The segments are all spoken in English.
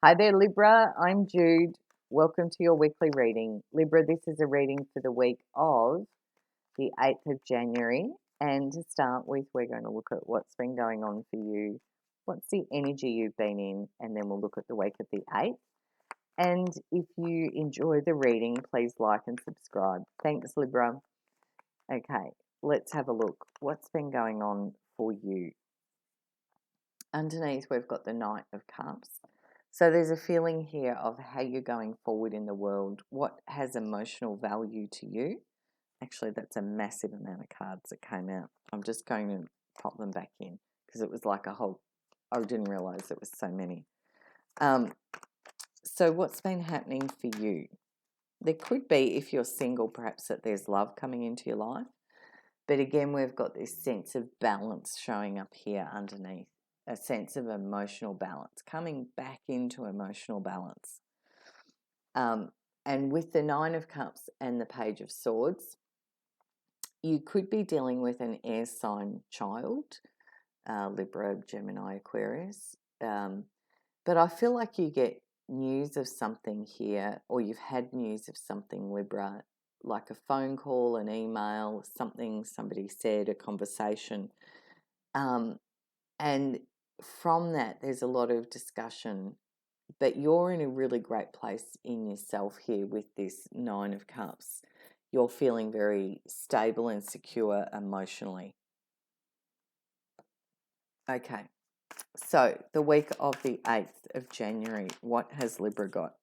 Hi there, Libra. I'm Jude. Welcome to your weekly reading. Libra, this is a reading for the week of the 8th of January. And to start with, we're going to look at what's been going on for you. What's the energy you've been in? And then we'll look at the week of the 8th. And if you enjoy the reading, please like and subscribe. Thanks, Libra. Okay, let's have a look. What's been going on for you? Underneath, we've got the Knight of Cups. So there's a feeling here of how you're going forward in the world, what has emotional value to you. Actually, that's a massive amount of cards that came out. I'm just going to pop them back in because it was like a whole, I didn't realize it was so many. So what's been happening for you? There could be, if you're single, perhaps that there's love coming into your life. But again, we've got this sense of balance showing up here underneath. A sense of emotional balance, coming back into emotional balance. And with the Nine of Cups and the Page of Swords, you could be dealing with an air sign child, Libra, Gemini, Aquarius. But I feel like you get news of something here, or you've had news of something, Libra, like a phone call, an email, something somebody said, a conversation. And from that, there's a lot of discussion, but you're in a really great place in yourself here with this Nine of Cups. You're feeling very stable and secure emotionally. Okay, so the week of the 8th of January, what has Libra got?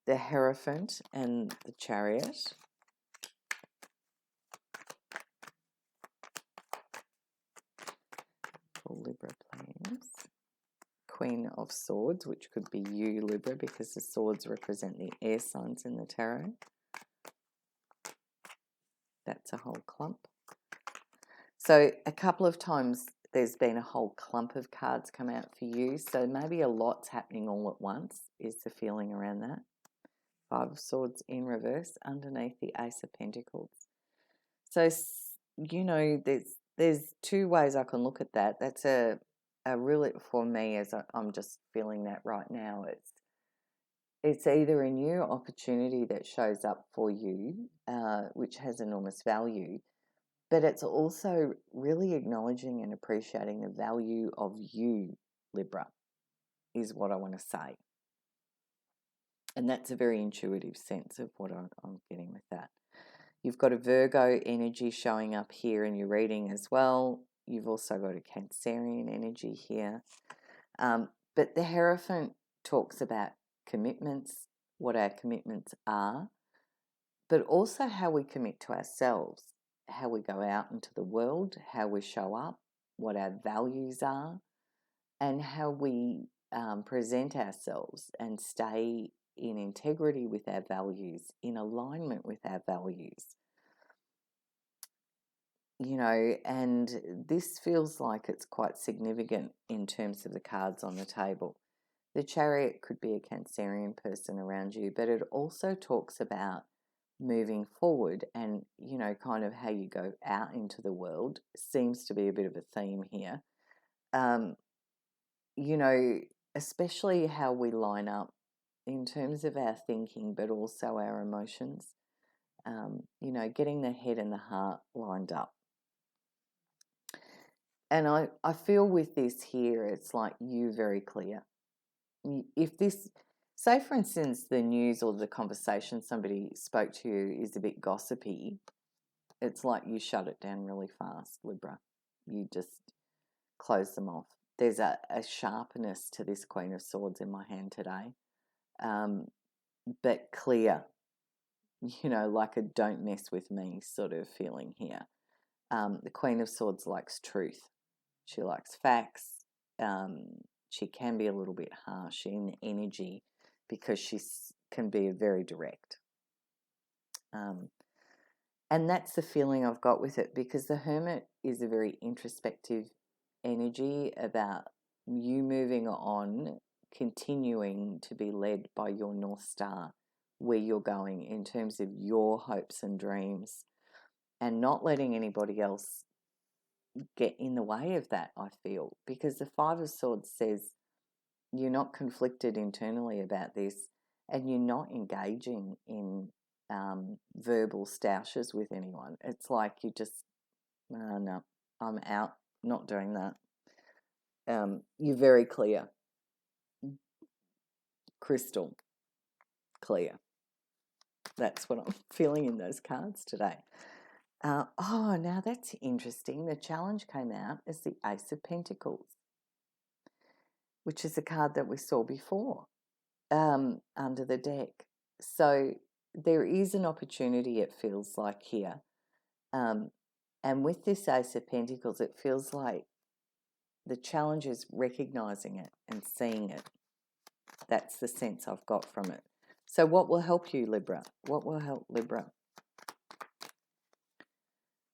The Hierophant and the Chariot. For Libra, please. Queen of Swords, which could be you, Libra, because the swords represent the air signs in the tarot. That's a whole clump. So a couple of times there's been a whole clump of cards come out for you. So maybe a lot's happening all at once is the feeling around that. Five of Swords in reverse underneath the Ace of Pentacles. So, you know, there's two ways I can look at that. That's a really, for me, as I'm just feeling that right now, it's either a new opportunity that shows up for you, which has enormous value, but it's also really acknowledging and appreciating the value of you, Libra, is what I want to say. And that's a very intuitive sense of what I'm getting with that. You've got a Virgo energy showing up here in your reading as well. You've also got a Cancerian energy here. But the Hierophant talks about commitments, what our commitments are, but also how we commit to ourselves, how we go out into the world, how we show up, what our values are, and how we present ourselves and stay in integrity with our values, in alignment with our values. You know, and this feels like it's quite significant in terms of the cards on the table. The Chariot could be a Cancerian person around you, but it also talks about moving forward and, you know, kind of how you go out into the world seems to be a bit of a theme here. You know, especially how we line up in terms of our thinking, but also our emotions. You know, getting the head and the heart lined up. And I feel with this here, it's like you very clear. If this, say for instance, the news or the conversation somebody spoke to you is a bit gossipy, it's like you shut it down really fast, Libra. You just close them off. There's a sharpness to this Queen of Swords in my hand today, but clear, you know, like a don't mess with me sort of feeling here. The Queen of Swords likes truth. She likes facts. She can be a little bit harsh in energy because she can be very direct. And that's the feeling I've got with it, because the Hermit is a very introspective energy about you moving on, continuing to be led by your North Star, where you're going in terms of your hopes and dreams, and not letting anybody else get in the way of that, I feel, because the Five of Swords says You're not conflicted internally about this, and you're not engaging in verbal stoushes with anyone. It's like you just, no, I'm out, not doing that. You're very clear, crystal clear. That's what I'm feeling in those cards today. Now that's interesting. The challenge came out as the Ace of Pentacles, which is a card that we saw before under the deck. So there is an opportunity, it feels like, here. And with this Ace of Pentacles, it feels like the challenge is recognizing it and seeing it. That's the sense I've got from it. So what will help you, Libra? What will help Libra?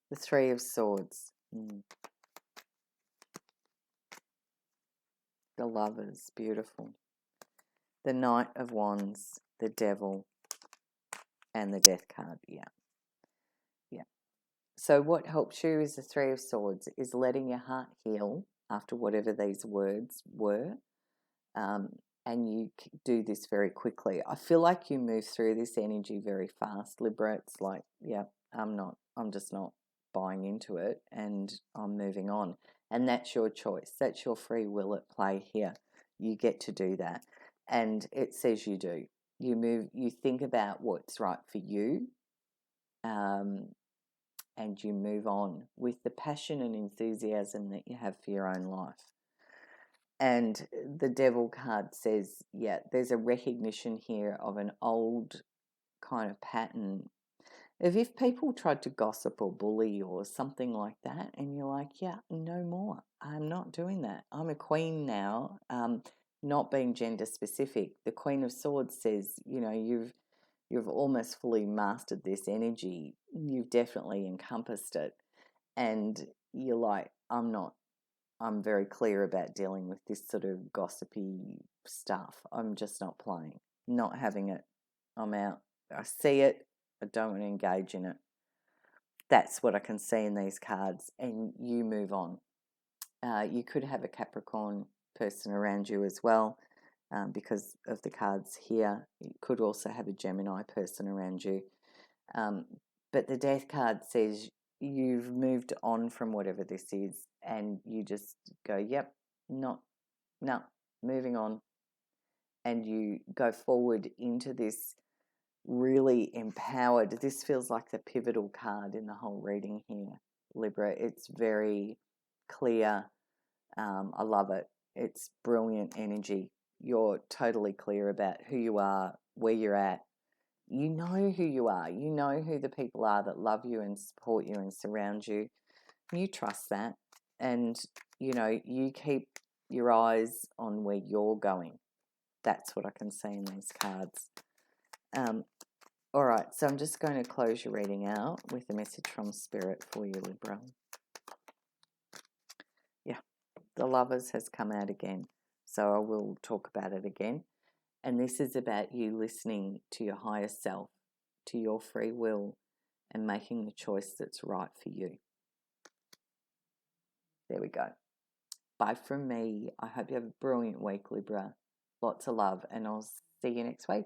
The Three of Swords. The Lovers, beautiful. The Knight of Wands, the Devil, and the Death card. Yeah. So what helps you is the Three of Swords, is letting your heart heal after whatever these words were. And you do this very quickly. I feel like you move through this energy very fast, Libra. It's like, yeah, I'm just not buying into it, and I'm moving on. And that's your choice. That's your free will at play here. You get to do that. And it says you do. You think about what's right for you, and you move on with the passion and enthusiasm that you have for your own life. And the Devil card says, yeah, there's a recognition here of an old kind of pattern of if people tried to gossip or bully or something like that, and you're like, yeah, no more. I'm not doing that. I'm a queen now, not being gender specific. The Queen of Swords says, you've almost fully mastered this energy. You've definitely encompassed it. And you're like, I'm very clear about dealing with this sort of gossipy stuff. I'm just not playing, not having it. I'm out. I see it. I don't want to engage in it. That's what I can see in these cards, and you move on. You could have a Capricorn person around you as well, because of the cards here. You could also have a Gemini person around you. But the Death card says you've moved on from whatever this is, and you just go, yep, no, moving on. And you go forward into this really empowered. This feels like the pivotal card in the whole reading here, Libra. It's very clear. I love it. It's brilliant energy. You're totally clear about who you are, where you're at. You know who you are. You know who the people are that love you and support you and surround you. You trust that. And, you keep your eyes on where you're going. That's what I can see in these cards. All right, so I'm just going to close your reading out with a message from Spirit for you, Libra. Yeah, the Lovers has come out again, so I will talk about it again. And this is about you listening to your higher self, to your free will, and making the choice that's right for you. There we go. Bye from me. I hope you have a brilliant week, Libra. Lots of love, and I'll see you next week.